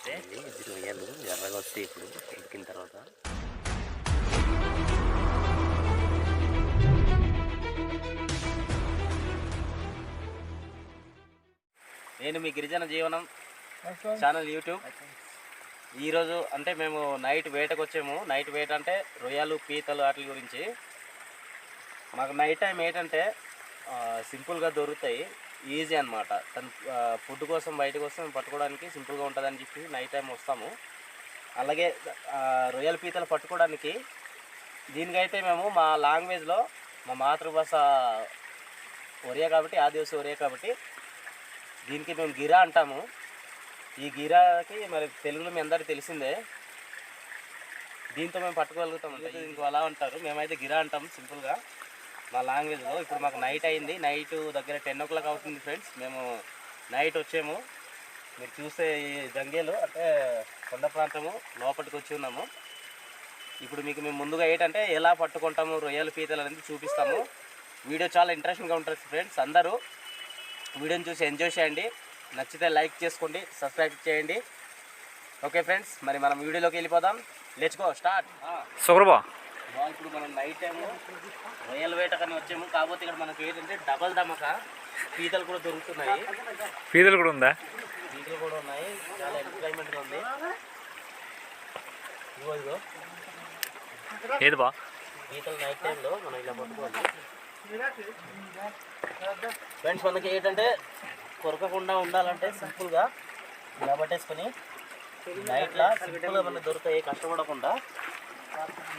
అయితే ఇది రొయ్యలు ఎర్రగా వస్తాయి ఇప్పుడు ఉడికిన తర్వాత. నేను మీ గిరిజన జీవనం ఛానల్ యూట్యూబ్. ఈరోజు అంటే మేము నైట్ వేటకు వచ్చాము. నైట్ వేట అంటే రొయ్యలు పీతలు వాటి గురించి. మాకు నైట్ టైం ఏంటంటే సింపుల్గా దొరుకుతాయి, ఈజీ అనమాట. తను ఫుడ్ కోసం బయటకు వస్తే పట్టుకోవడానికి సింపుల్గా ఉంటుందని చెప్పి నైట్ టైం వస్తాము. అలాగే రొయ్యల పీతలు పట్టుకోవడానికి దీనికైతే మేము మా లాంగ్వేజ్లో మా మాతృభాష ఒరియా కాబట్టి, ఆదివాసి ఒరియా కాబట్టి దీనికి మేము గిరా అంటాము. ఈ గిరాకి మరి తెలుగులో మీ అందరికీ తెలిసిందే. దీంతో మేము పట్టుకోగలుగుతాం. ఇంకో అలా అంటారు, మేమైతే గిరా అంటాం సింపుల్గా మా లాంగ్వేజ్లో. ఇప్పుడు మాకు నైట్ అయింది, నైట్ దగ్గర 10 o'clock అవుతుంది ఫ్రెండ్స్. మేము నైట్ వచ్చాము. మీరు చూస్తే ఈ జంగేలు అంటే కొండ ప్రాంతము లోపలికి వచ్చి ఉన్నాము. ఇప్పుడు మీకు మేము ముందుగా ఏంటంటే ఎలా పట్టుకుంటాము రొయ్యల పీతలు అనేది చూపిస్తాము. వీడియో చాలా ఇంట్రెస్టింగ్గా ఉంటుంది ఫ్రెండ్స్. అందరూ వీడియోని చూసి ఎంజాయ్ చేయండి. నచ్చితే లైక్ చేసుకోండి, సబ్స్క్రైబ్ చేయండి. ఓకే ఫ్రెండ్స్, మరి మనం వీడియోలోకి వెళ్ళిపోదాం. Let's go start. సూపర్బా. ఇప్పుడు మనం నైట్ టైము రొయ్యల వేటకని వచ్చాము. కాకపోతే ఇక్కడ మనకి ఏంటంటే డబల్ ధమక పీతలు కూడా దొరుకుతున్నాయి. పీతలు కూడా ఉందా? పీతలు కూడా ఉన్నాయి. చాలా ఎంటర్టైన్మెంట్గా ఉంది. ఇదిగో ఏది బా పీతలు నైట్ టైంలో మనం ఇలా పట్టుకోవాలి ఫ్రెండ్స్. మనకి ఏంటంటే కొరకకుండా ఉండాలంటే సింపుల్గా ఇలా పట్టేసుకొని నైట్లో సింపుల్గా మనకి దొరుకుతాయి, కష్టపడకుండా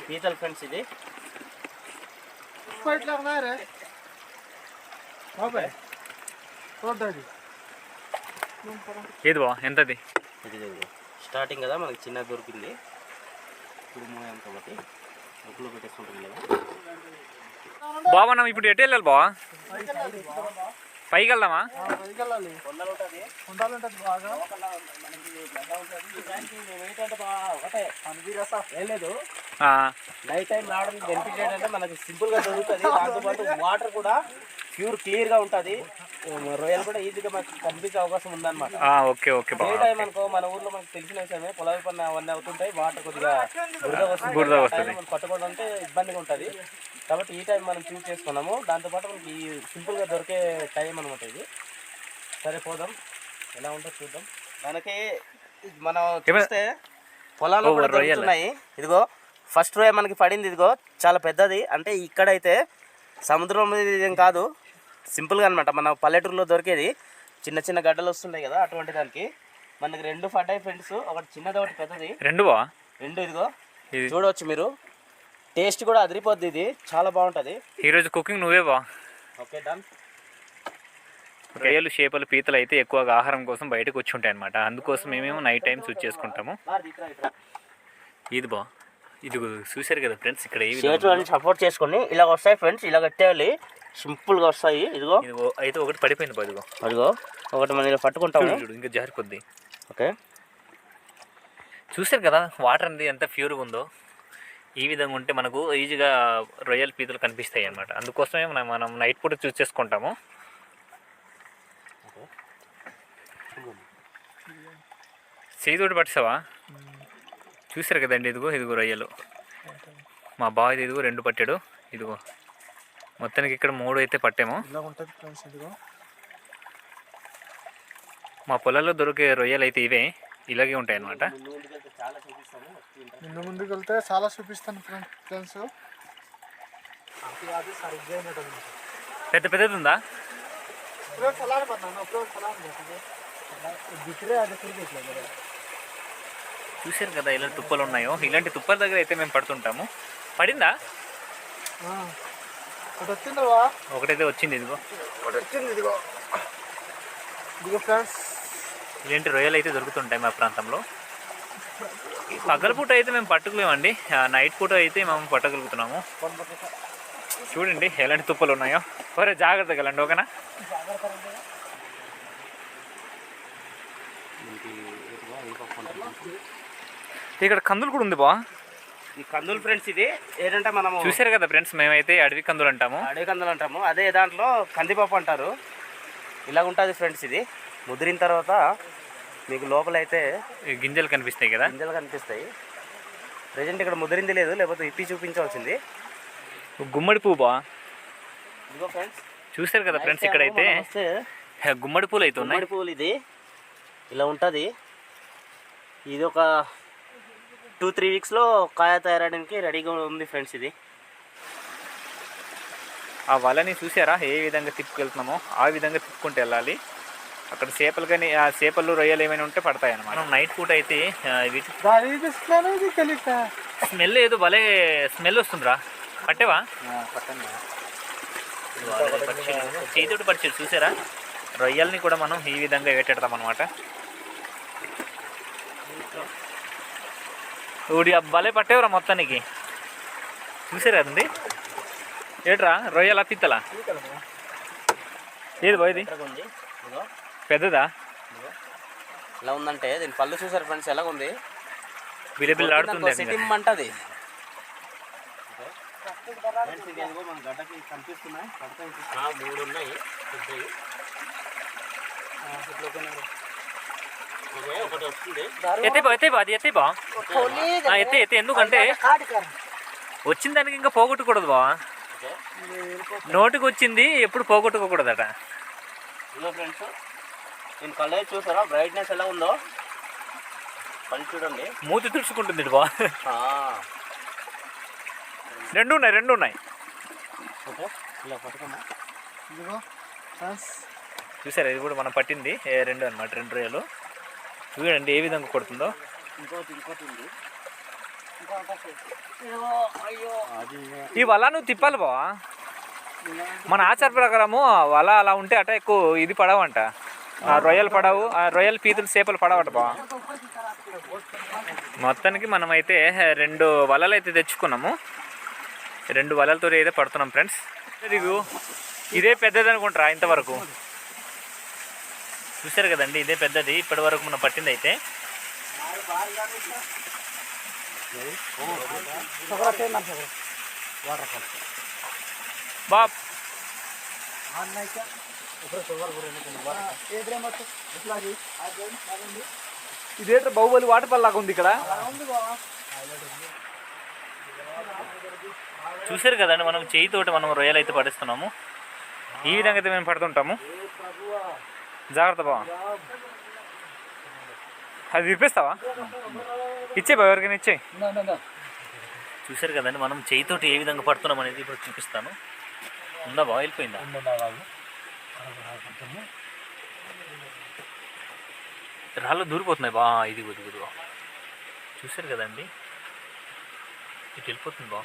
పీతలు ఫ్రెండ్స్. ఇది ఏది బా ఎంతది? ఇది స్టార్టింగ్ కదా మనకి చిన్నది దొరికింది. ఇప్పుడు మోయాం కాబట్టి ఒక్కలో పెట్టేసుకుంటుంది కదా. బాబా మనం ఇప్పుడు ఎటు వెళ్ళాలి బా? పైకి వెళ్దామా? నైట్ టైం రావడం బెనిఫిట్ ఏంటంటే మనకి సింపుల్గా దొరుకుతుంది. దాంతోపాటు వాటర్ కూడా ప్యూర్ క్లియర్గా ఉంటుంది. రొయ్యలు కూడా ఈజీగా మనకి కనిపించే అవకాశం ఉందన్నమాట. Okay okay. ఏ టైం అనుకో మన ఊర్లో మనకు తెలిసిన విషయమే, పొలాల పని అవన్నీ అవుతుంటాయి, వాటర్ కొద్దిగా బురద వస్తుంది, మనం పట్టుకోవడం అంటే ఇబ్బందిగా ఉంటుంది. కాబట్టి ఈ టైం మనం చూస్ చేసుకున్నాము. దాంతోపాటు మనకి ఈ సింపుల్గా దొరికే టైం అనమాట ఇది. సరే పోదాం, ఎలా ఉంటుందో చూద్దాం. మనకి మనం చూస్తే పొలాల్లో కూడా దొరుకుతున్నాయి. ఇదిగో ఫస్ట్ రొయ్య మనకి పడింది. ఇదిగో చాలా పెద్దది. అంటే ఇక్కడైతే సముద్రం ఏం కాదు, సింపుల్గా అనమాట. మన పల్లెటూరులో దొరికేది చిన్న చిన్న గడ్డలు వస్తుంటాయి కదా, అటువంటి దానికి మనకి 2 పడ్డాయి ఫ్రెండ్స్. ఒకటి చిన్నది, ఒకటి పెద్దది. రెండు ఇదిగో చూడవచ్చు మీరు. టేస్ట్ కూడా అదిరిపోద్ది. ఇది చాలా బాగుంటుంది. ఈరోజు కుకింగ్ నువ్వే బా. Okay done. రొయ్యలు చేపలు పీతలు అయితే ఎక్కువగా ఆహారం కోసం బయటకు వచ్చి ఉంటాయి అనమాట. అందుకోసం మేము నైట్ టైం చూస్ చేసుకుంటాము. ఇది బా, ఇది చూసారు కదా ఫ్రెండ్స్. ఇక్కడ సపోర్ట్ చేసుకొని ఇలా వస్తాయి ఫ్రెండ్స్, ఇలా కట్టేయాలి, సింపుల్గా వస్తాయి. ఇదిగో అయితే ఒకటి పడిపోయింది బా. ఇదిగో అదిగో ఒకటి మనం ఇలా పట్టుకుంటాము, ఇంకా జారిపోద్ది. ఓకే చూసారు కదా వాటర్ అనేది ఎంత ప్యూర్గా ఉందో. ఈ విధంగా ఉంటే మనకు ఈజీగా రొయ్యల పీతలు కనిపిస్తాయి అన్నమాట. అందుకోసమే మనం నైట్ పూట చూస్ చేసుకుంటాము. చేతితోటి పట్టిస్తావా? చూసారు కదండి. ఇదిగో రొయ్యలు మా బాగా. ఇదిగో 2 పట్టాడు. ఇదిగో మొత్తానికి ఇక్కడ 3 అయితే పట్టాము. మా పొలాల్లో దొరికే రొయ్యలు అయితే ఇవే, ఇలాగే ఉంటాయి అన్నమాట. ముందుకు వెళ్తే చాలా చూపిస్తాను ఫ్రెండ్స్. పెద్ద పెద్దది ఉందా? చూసారు కదా ఇలా తుప్పలు ఉన్నాయో. ఇలాంటి తుప్పల దగ్గర అయితే మేము పడుతుంటాము. పడిందా? ఒకటైతే వచ్చింది. ఇదిగో ఫ్రెండ్స్, ఇలాంటి రొయ్యలు అయితే దొరుకుతుంటాయి మా ప్రాంతంలో. పగలపూట అయితే మేము పట్టుకోలేమండి, నైట్ పూట అయితే మేము పట్టగలుగుతున్నాము. చూడండి ఎలాంటి తుప్పలు ఉన్నాయో. సరే జాగ్రత్తగా వెళ్ళండి, ఓకేనా? ఇక్కడ కందులు కూడా ఉంది బా. ఈ కందులు ఫ్రెండ్స్, ఇది ఏంటంటే మనం చూసారు కదా ఫ్రెండ్స్, మేమైతే అడవి కందులు అంటాము. అదే దాంట్లో కందిపప్పు అంటారు. ఇలా ఉంటుంది ఫ్రెండ్స్. ఇది ముదిరిన తర్వాత మీకు లోపల అయితే ఈ గింజలు కనిపిస్తాయి కదా, గింజలు కనిపిస్తాయి. ప్రజెంట్ ఇక్కడ ముదిరింది లేదు, లేకపోతే ఇప్పి చూపించవలసింది. గుమ్మడి పువ్వు బా ఇదిగో ఫ్రెండ్స్, చూసారు కదా ఫ్రెండ్స్, ఇక్కడైతే గుమ్మడి పూలు అయితే ఉన్నాయి. గుమ్మడి పువ్వులు ఇది ఇలా ఉంటుంది. ఇది ఒక 2-3 వీక్స్లో కాయ తయారడానికి రెడీగా ఉంది ఫ్రెండ్స్. ఇది ఆ వలని చూసారా ఏ విధంగా తిప్పుకెళ్తున్నామో ఆ విధంగా తిప్పుకుంటూ వెళ్ళాలి. అక్కడ చేపలు కానీ ఆ చేపలు రొయ్యలు ఏమైనా ఉంటే పడతాయి అన్నమాట. మనం నైట్ పూట అయితే వీటి స్మెల్ ఏదో భలే స్మెల్ వస్తుందిరా. పట్టేవా? చేతితోటి పడిచాడు చూసారా. రొయ్యల్ని కూడా మనం ఈ విధంగా వేటాడతాం అనమాట. ఊడి భలే పట్టేవరా మొత్తానికి. చూసారా అండి ఏట్రా రొయ్యలా పిత్తలా? ఏది బా ఇది పెద్దదా? ఎలా ఉందంటే దీని పళ్ళు చూసారు ఫ్రెండ్స్, ఎలా ఉంది, బిలబిల్ ఆడుతుంది. అంటది. మన గడ్డకి కనిపిస్తున్నాయి, 3 ఉన్నాయి. ఒకటి వస్తుంది. ఎత్తే ఎందుకంటే వచ్చిన దానికి ఇంకా పోగొట్టకూడదు బా. నోటికి వచ్చింది ఎప్పుడు పోగొట్టుకోకూడదట. ఇదిగో ఫ్రెండ్స్, దీని కళ్ళు చూసారా బ్రైట్నెస్ ఎలా ఉందో, కళ్ళు చూడండి. మూతి తుడుచుకుంటుంది బా. రెండు ఉన్నాయి. ఓకే, ఇలా పట్టుకున్నా. ఇదిగో ఫ్రెండ్స్, చూసారా ఇది కూడా మనం పట్టింది 2 అనమాట. 2 రొయ్యలు చూడండి ఏ విధంగా కొడుతుందో. ఇంకోటి ఉంది. ఈ వల నువ్వు తిప్పాలి బా. మన ఆచార ప్రకారము వల అలా ఉంటే అట ఎక్కువ ఇది పడవంట, రొయ్యలు పడవు, రొయ్యలు పీతులు చేపలు పడవట బా. మొత్తానికి మనమైతే 2 వలలు అయితే తెచ్చుకున్నాము. 2 వలలతో అయితే పడుతున్నాం ఫ్రెండ్స్. ఇదే పెద్దది అనుకుంటారా ఇంతవరకు. చూసారు కదండి ఇదే పెద్దది ఇప్పటి వరకు మనం పట్టింది అయితే. బాబ్ ఇదేంటే బాహుబలి వాటర్ ఫాల్ లాగా ఉంది ఇక్కడ. చూసారు కదండి మనం చేయితోటి మనం రొయ్యలు అయితే పడిస్తున్నాము. ఈ విధంగా అయితే మేము పడుతుంటాము. జాగ్రత్త బా. అది విప్పిస్తావా? ఇచ్చే బా, ఎవరికైనా ఇచ్చే. చూసారు కదండి మనం చేయితోటి ఏ విధంగా పడుతున్నాం అనేది ఇప్పుడు చూపిస్తాను. ఉందా బా, వెళ్ళిపోయిందా? రాళ్ళు దూరిపోతున్నాయి బా. ఇది బా, చూసారు కదండి ఇటు వెళ్ళిపోతుంది బా.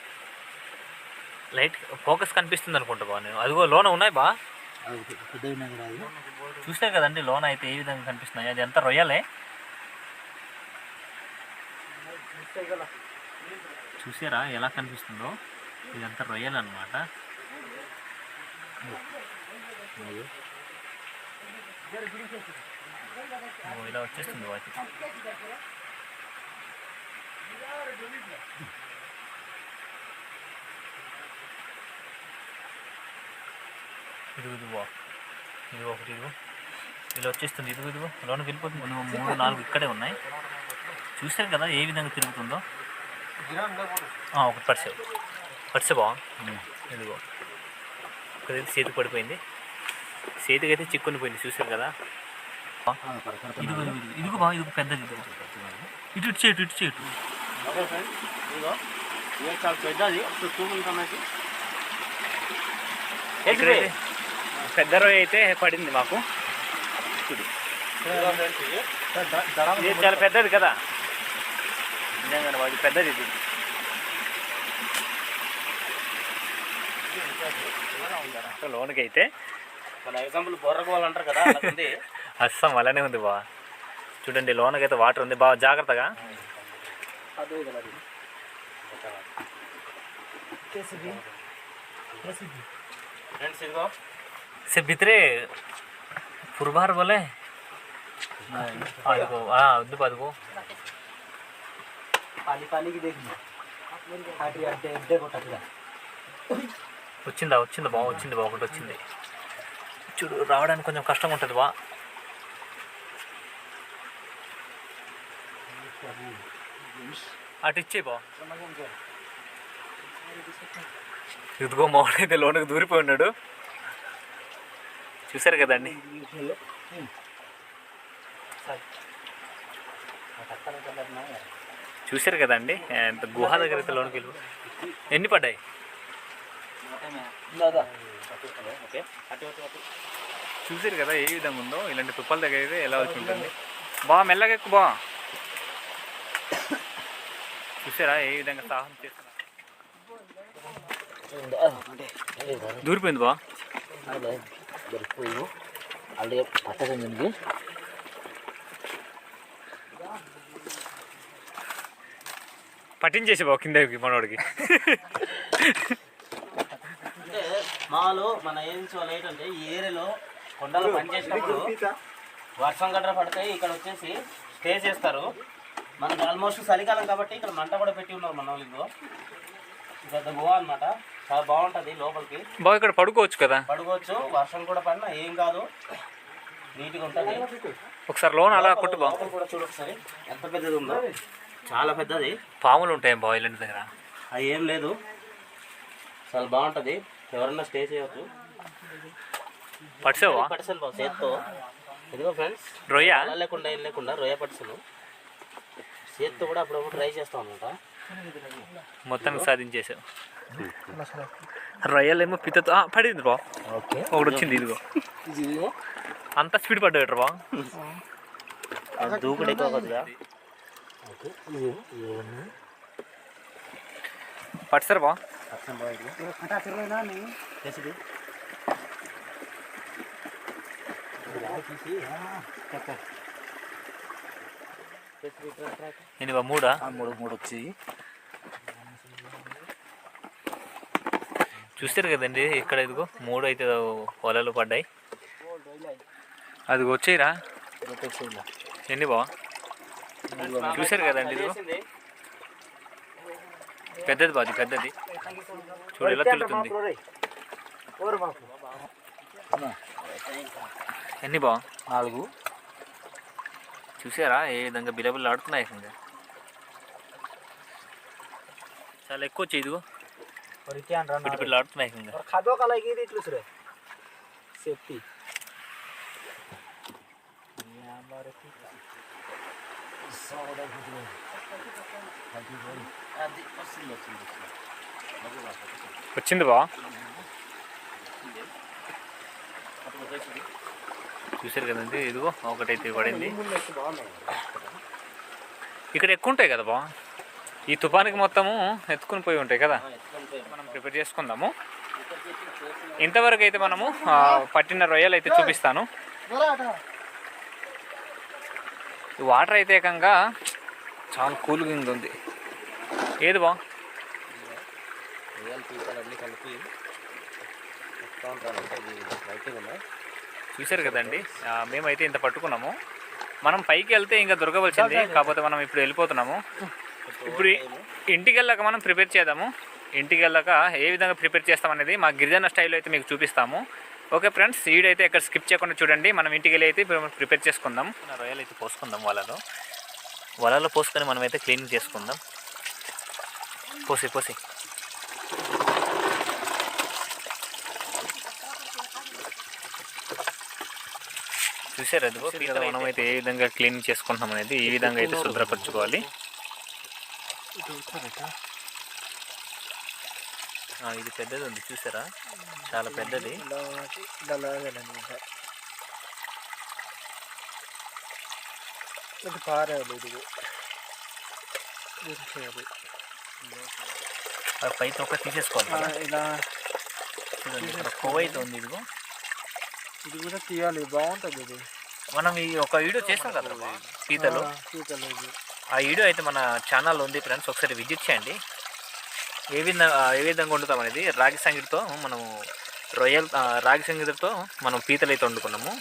లైట్ ఫోకస్ కనిపిస్తుంది అనుకుంటా బా. నేను అదిగో లోన ఉన్నాయి బా. చూసారు కదండి లోన అయితే ఏ విధంగా కనిపిస్తున్నాయి. అది ఎంత రొయ్యలే. చూసారా ఎలా కనిపిస్తుందో. ఇదంతా రొయ్యలు అనమాట. ఇలా వచ్చేస్తుంది వాటి. ఇదిగో ఒకటి ఇలా వచ్చేస్తుంది. ఇదిగో లోనకి వెళ్ళిపోతుంది. 3-4 ఇక్కడే ఉన్నాయి. చూసారు కదా ఏ విధంగా తిరుగుతుందో. ఒకటి పడిసే బా. ఇదిగో ఒకటైతే చేతికి పడిపోయింది. చేతికి అయితే చిక్కుని పోయింది. చూసారు కదా. ఇదిగో బా, ఇదిగో పెద్దది. ఇటు చేయటు. చాలా పెద్దది. పెద్ద రొయ్య అయితే పడింది మాకు. ఇది చాలా పెద్దది కదా నిజంగా. వాడి పెద్దది ఇది. లోనికి అయితే మన ఎగ్జాంపుల్ బొర్రకోవాలంటారు కదా, అస్సం అలానే ఉంది బా. చూడండి లోనకైతే వాటర్ ఉంది బాగా. జాగ్రత్తగా. से भितरे पुरबार बोले अदगो अद्दु अदगो पानी पानी की देखिए आटी अड्डे अड्डे కొట్టట్లా. వచ్చిందా బా. ఒకటి వచ్చింది. చూడు రావడానికి కొంచెం కష్టం ఉంటుంది బా. అటు ఇచ్చే బా. ఇదిగో మామిడైతే లోనకి దూరిపోయి ఉన్నాడు. చూసారు కదండి. చూసారు కదండి ఎంత గుహ దగ్గర అయితే లోనికి వెళ్ళి ఎన్ని పడ్డాయి. చూసారు కదా ఏ విధంగా ఉందో. ఇలాంటి తుప్పల దగ్గర అయితే ఎలా వచ్చి ఉంటుంది. బా మెల్లగా ఎక్కువ బా. చూసారా ఏ విధంగా సాహసం చేస్తున్నా. దూరిపోయింది బా. పట్టించేసి బా కిందకి మనోడికి. అంటే మాలు మన ఏం ఏంటంటే ఈ ఏరియాలో కొండలు పనిచేసినప్పుడు వర్షం గడ్డ పడతాయి. ఇక్కడ వచ్చేసి స్టే చేస్తారు. మనకి ఆల్మోస్ట్ చలికాలం కాబట్టి ఇక్కడ మంట కూడా పెట్టి ఉన్నారు మన వాళ్ళు. ఇదిగో పెద్ద గుహ అనమాట. చాలా బాగుంటుంది లోపలికి. బాగా ఇక్కడ పడుకోవచ్చు కదా. పడుకోవచ్చు. వర్షం కూడా పడినా ఏం కాదు. నీట్గా ఉంటుంది. ఒకసారి లోన్ అలా కొట్టు బా. లోపల కూడా చూడు ఒకసారి ఎంత పెద్దది ఉందో. చాలా పెద్దది. పాములు ఉంటాయి బా ఇలాంటి దగ్గర. అది ఏం లేదు. చాలా బాగుంటుంది. ఎవరన్నా స్టే చేయవచ్చు. పట్సావా పట్సలు బాబు చేత్తో. ఇదిగో ఫ్రెండ్స్ రొయ్య అలా లేకుండా ఏం లేకుండా రొయ్య పట్సలు చేత్తో కూడా అప్పుడప్పుడు ట్రై చేస్తాం అనమాట. మొత్తానికి సాధించేసావు. రొయ్యలేమో పితతో పడింది బా. ఓకే ఒకటి వచ్చింది. ఇదిగో అంత స్పీడ్ పడ్డా బా. దూకుడు ఎక్కువ కొద్దిగా. పట్సారు బా. ఎన్ని బా? మూడా? మూడు వచ్చి చూస్తారు కదండి ఇక్కడ. ఇదిగో 3 అయితే వలలు పడ్డాయి. అది వచ్చేయరా ఎన్ని బా. చూసారు కదండి ఇదిగో పెద్దది బాది పెద్దది. చూడు ఎలా తెలుస్తుంది. ఎన్ని బా? 4. చూసారా ఏ విధంగా బిలబిల్లు ఆడుతున్నాయి. ఇంకా చాలా ఎక్కువ వచ్చాయి. ఇదిగో బిడ్డపిల్లలు ఆడుతున్నాయి. ఇంకా खादो का लगी थी दूसरे सेफ्टी వచ్చింది బా. చూసారు కదండి ఇదిగో ఒకటైతే పడింది. ఇక్కడ ఎక్కువ ఉంటాయి కదా బా. ఈ తుఫానికి మొత్తము ఎత్తుకుని పోయి ఉంటాయి కదా. మనం ప్రిపేర్ చేసుకుందాము. ఇంతవరకు అయితే మనము పట్టిన రొయ్యలు అయితే చూపిస్తాను. వాటర్ అయితే ఏకంగా చాలా కూల్గా ఉంది. ఏది బా? చూసారు కదండి మేమైతే ఇంత పట్టుకున్నాము. మనం పైకి వెళ్తే ఇంకా దొరకవలసింది. కాకపోతే మనం ఇప్పుడు వెళ్ళిపోతున్నాము. ఇప్పుడు ఇంటికి వెళ్ళాక మనం ప్రిపేర్ చేద్దాము. ఇంటికి వెళ్ళాక ఏ విధంగా ప్రిపేర్ చేస్తామనేది మా గిరిజన స్టైల్లో అయితే మీకు చూపిస్తాము. ఓకే ఫ్రెండ్స్, వీడియో అయితే ఎక్కడ స్కిప్ చేయకుండా చూడండి. మనం ఇంటికి వెళ్ళి అయితే ప్రిపేర్ చేసుకుందాం. రొయ్యలు అయితే పోసుకుందాం. వలలో పోసుకొని మనమైతే క్లీనింగ్ చేసుకుందాం. పోసి చూసారు అదిగో పీతలు మనమైతే ఏ విధంగా క్లీనింగ్ చేసుకుంటాం అనేది ఈ విధంగా అయితే శుభ్రపరచుకోవాలి. ఇది పెద్దది ఉంది చూసారా, చాలా పెద్దది. పై తొక్క తీసేసుకోవాలి. కొవ్వు అయితే ఉంది. ఇదిగో ఇది కూడా తీయాలి, బాగుంటుంది ఇది. మనం ఈ ఒక వీడియో చేస్తాం కదా పీతలు. ఆ వీడియో అయితే మన ఛానల్లో ఉంది ఫ్రెండ్స్, ఒకసారి విజిట్ చేయండి. ఏ విధంగా వండుతాం అనేది రాగి సంగటితో మనము రాగి సంగటితో మనం పీతలు అయితే వండుకున్నాము.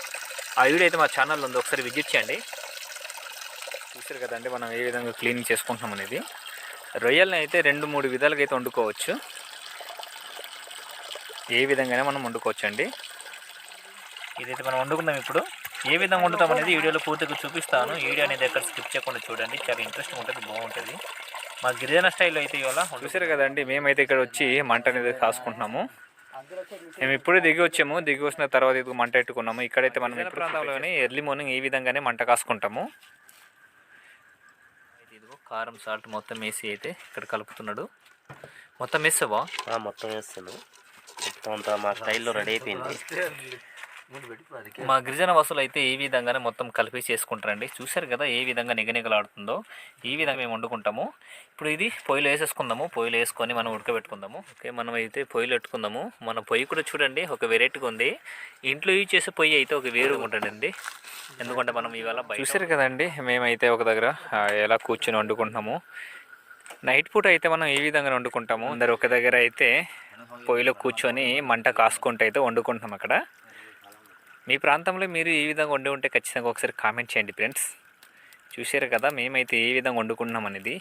ఆ వీడియో అయితే మా ఛానల్లో ఉంది, ఒకసారి విజిట్ చేయండి. చూసారు కదండి మనం ఏ విధంగా క్లీనింగ్ చేసుకుంటున్నాం అనేది. రొయ్యల్ని అయితే 2-3 విధాలుగా అయితే వండుకోవచ్చు. ఏ విధంగానే మనం వండుకోవచ్చు అండి. ఇదైతే మనం వండుకుందాం ఇప్పుడు. ఏ విధంగా వండుతాం అనేది వీడియోలో పూర్తిగా చూపిస్తాను. వీడియో అనేది ఎక్కడ స్కిప్ చేయకుండా చూడండి, చాలా ఇంట్రెస్టింగ్ ఉంటుంది, బాగుంటుంది. మా గిరిజన స్టైల్లో అయితే ఇవాళ చూసారు కదండి. మేమైతే ఇక్కడ వచ్చి మంట అనేది కాసుకుంటున్నాము. మేము ఇప్పుడే దిగి వచ్చాము. దిగి వచ్చిన తర్వాత ఇది మంట పెట్టుకున్నాము. ఇక్కడైతే మనం ఈ ప్రాంతంలోని ఎర్లీ మార్నింగ్ ఈ విధంగానే మంట కాసుకుంటాము. ఇదిగో కారం సాల్ట్ మొత్తం వేసి అయితే ఇక్కడ కలుపుతున్నాడు. మొత్తం వేస్తావా? మొత్తం వేస్తాను. మొత్తం అంతా మా స్టైల్లో రెడీ అయిపోయింది. మా గిరిజన వసూలు అయితే ఈ విధంగానే మొత్తం కలిపి చేసుకుంటారండి. చూసారు కదా ఏ విధంగా నిగనిగలాడుతుందో. ఈ విధంగా మేము వండుకుంటాము. ఇప్పుడు ఇది పొయ్యిలో వేసేసుకుందాము. పొయ్యిలో వేసుకొని మనం ఉడకబెట్టుకుందాము. ఓకే, మనం అయితే పొయ్యిలో పెట్టుకుందాము. మన పొయ్యి కూడా చూడండి ఒక వెరైటీగా ఉంది. ఇంట్లో యూజ్ చేసే పొయ్యి అయితే ఒక వేరుగా ఉంటుందండి. ఎందుకంటే మనం ఇవాళ చూసారు కదండి. మేమైతే ఒక దగ్గర ఎలా కూర్చొని వండుకుంటున్నాము. నైట్ పూట అయితే మనం ఈ విధంగా వండుకుంటాము. అందరు ఒక దగ్గర అయితే పొయ్యిలో కూర్చొని మంట కాసుకుంటూ అయితే వండుకుంటున్నాం. అక్కడ మీ ప్రాంతంలో మీరు ఈ విధంగా వండి ఉంటే ఖచ్చితంగా ఒకసారి కామెంట్ చేయండి ఫ్రెండ్స్. చూసారు కదా మేమైతే ఏ విధంగా వండుకుంటున్నాం అనేది.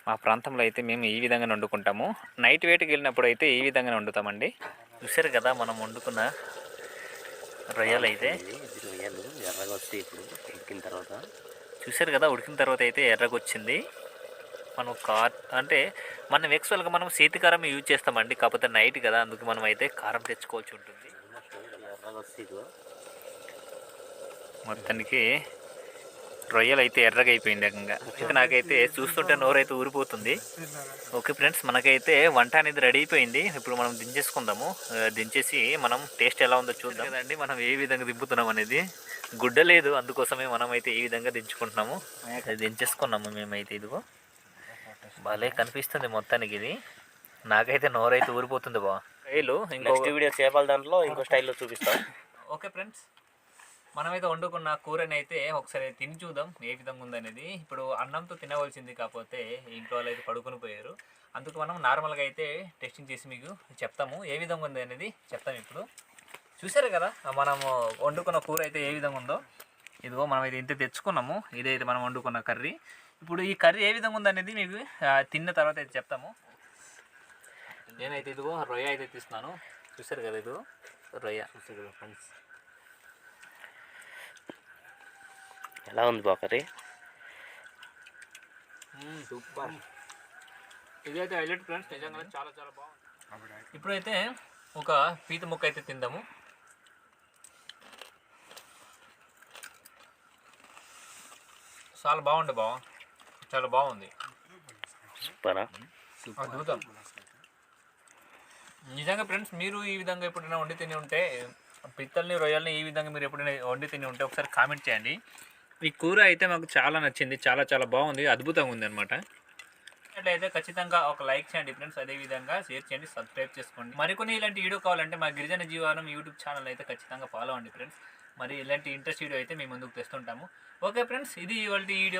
మా ప్రాంతంలో అయితే మేము ఈ విధంగా వండుకుంటాము. నైట్ వేటకి వెళ్ళినప్పుడు అయితే ఈ విధంగా వండుతామండి. చూసారు కదా మనం వండుకున్న రొయ్యలు అయితే ఎర్రగా వస్తాయి. ఇప్పుడు ఉడికిన తర్వాత చూసారు కదా ఉడికిన తర్వాత అయితే ఎర్రగా వచ్చింది. మనం అంటే మనం యాక్చువల్గా మనం చేతికారం యూజ్ చేస్తామండి. కాకపోతే నైట్ కదా, అందుకు మనం అయితే కారం తెచ్చుకోవాల్సి ఉంటుంది. మొత్తానికి రొయ్యలు అయితే ఎర్రగా అయిపోయింది ఏకంగా. అయితే నాకైతే చూస్తుంటే నోరైతే ఊరిపోతుంది. ఓకే ఫ్రెండ్స్, మనకైతే వంట అనేది రెడీ అయిపోయింది. ఇప్పుడు మనం దించేసుకుందాము. దించేసి మనం టేస్ట్ ఎలా ఉందో చూద్దాం కదండి. మనం ఏ విధంగా దింపుతున్నాం అనేది. గుడ్డ లేదు, అందుకోసమే మనం అయితే ఈ విధంగా దించుకుంటున్నాము. దించేసుకున్నాము మేమైతే. ఇదిగో భలే కనిపిస్తుంది మొత్తానికి. ఇది నాకైతే నోరైతే ఊరిపోతుంది బా. నెక్స్ట్ వీడియో చేపల దాంట్లో ఇంకో స్టైల్లో చూపిస్తాం. ఓకే ఫ్రెండ్స్, మనమైతే వండుకున్న కూరని అయితే ఒకసారి తిని చూద్దాం ఏ విధంగా ఉందనేది. ఇప్పుడు అన్నంతో తినవలసింది, కాకపోతే ఇంట్లో వాళ్ళు అయితే పడుకొని పోయారు. అందుకు మనం నార్మల్గా అయితే టెస్టింగ్ చేసి మీకు చెప్తాము ఏ విధంగా ఉంది అనేది చెప్తాము. ఇప్పుడు చూసారు కదా మనము వండుకున్న కూర అయితే ఏ విధంగా ఉందో. ఇదిగో మనం అయితే ఇంత తెచ్చుకున్నాము. ఇదైతే మనం వండుకున్న కర్రీ. ఇప్పుడు ఈ కర్రీ ఏ విధంగా ఉందనేది మీకు తిన్న తర్వాత అయితే చెప్తాము. నేనైతే ఇదిగో రొయ్య అయితే తీస్తున్నాను. చూసారు కదా ఇదిగో రొయ్య. చూసారు కదా ఫ్రెండ్స్ ఎలా ఉంది బా కర్రీ? సూపర్. ఇదైతే హైలైట్ ఫ్రెండ్స్, నిజంగా చాలా చాలా బాగుంది. ఇప్పుడైతే ఒక పీత ముక్క అయితే తిందాము. చాలా బాగుంది బా, చాలా బాగుంది. సూపరా? అద్భుతం. నిజంగా ఫ్రెండ్స్, మీరు ఈ విధంగా ఎప్పుడైనా వండి తిని ఉంటే, పిత్తల్ని రొయ్యల్ని ఈ విధంగా మీరు ఎప్పుడైనా వండి తిని ఉంటే ఒకసారి కామెంట్ చేయండి. ఈ కూర అయితే మాకు చాలా నచ్చింది. చాలా చాలా బాగుంది, అద్భుతంగా ఉంది అనమాట. అట్లయితే ఖచ్చితంగా ఒక లైక్ చేయండి ఫ్రెండ్స్. అదేవిధంగా షేర్ చేయండి, సబ్స్క్రైబ్ చేసుకోండి. మరికొన్ని ఇలాంటి వీడియో కావాలంటే మా గిరిజన జీవనం యూట్యూబ్ ఛానల్ అయితే ఖచ్చితంగా ఫాలో అవ్వండి ఫ్రెండ్స్. మరి ఇలాంటి ఇంట్రెస్ట్ వీడియో అయితే మేము ముందుకు తెస్తుంటాము. ఓకే ఫ్రెండ్స్, ఇది ఇవాళ వీడియో.